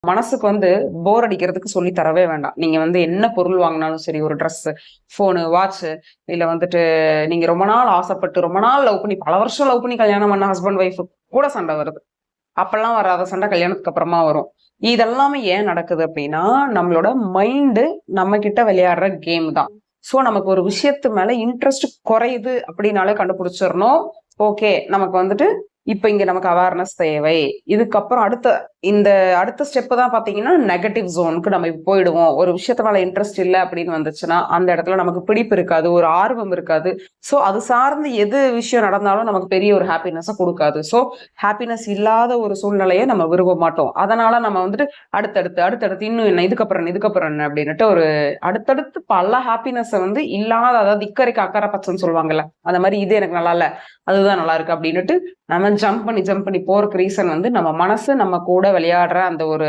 மனசுக்கு வந்து போர் அடிக்கிறதுக்கு சொல்லி தரவே வேண்டாம். நீங்க வந்து என்ன பொருள் வாங்கினாலும் சரி, ஒரு ட்ரெஸ், போனு, வாட்ச், இல்ல வந்துட்டு நீங்க ரொம்ப நாள் ஆசைப்பட்டு ரொம்ப நாள் லவ் பண்ணி பல வருஷம் லவ் பண்ணி கல்யாணம் பண்ண ஹஸ்பண்ட் ஒய்ஃப் கூட சண்டை வருது. அப்பெல்லாம் வராத சண்டை கல்யாணத்துக்கு அப்புறமா வரும். இதெல்லாமே ஏன் நடக்குது அப்படின்னா, நம்மளோட மைண்டு நம்ம கிட்ட விளையாடுற கேம் தான். சோ நமக்கு ஒரு விஷயத்து மேல இன்ட்ரெஸ்ட் குறையுது அப்படின்னாலே கண்டுபிடிச்சிடணும். ஓகே, நமக்கு வந்துட்டு இப்ப இங்க நமக்கு அவேர்னஸ் தேவை. இதுக்கப்புறம் அடுத்த ஸ்டெப் தான் பாத்தீங்கன்னா நெகட்டிவ் ஜோனுக்கு நம்ம இப்ப போயிடுவோம். ஒரு விஷயத்து மேல இன்ட்ரெஸ்ட் இல்ல அப்படின்னு வந்துச்சுன்னா அந்த இடத்துல நமக்கு பிடிப்பு இருக்காது, ஒரு ஆர்வம் இருக்காது. சோ அது சார்ந்து எது விஷயம் நடந்தாலும் நமக்கு பெரிய ஒரு ஹாப்பினஸ கொடுக்காது. சோ ஹாப்பினஸ் இல்லாத ஒரு சூழ்நிலையை நம்ம விரும்ப மாட்டோம். அதனால நம்ம வந்துட்டு அடுத்தடுத்து இன்னும் என்ன, இதுக்கப்புறம் என்ன அப்படின்னுட்டு ஒரு அடுத்தடுத்து பல ஹாப்பினஸ் வந்து இல்லாத, அதாவது இக்கரைக்கு அக்கறை பச்சைன்னு சொல்லுவாங்கல்ல, அந்த மாதிரி இது எனக்கு நல்லா இல்ல, அதுதான் நல்லா இருக்கு அப்படின்னுட்டு நம்ம ஜம்ப் பண்ணி போறதுக்கு ரீசன் வந்து நம்ம மனசு நம்ம கூட விளையாடுற அந்த ஒரு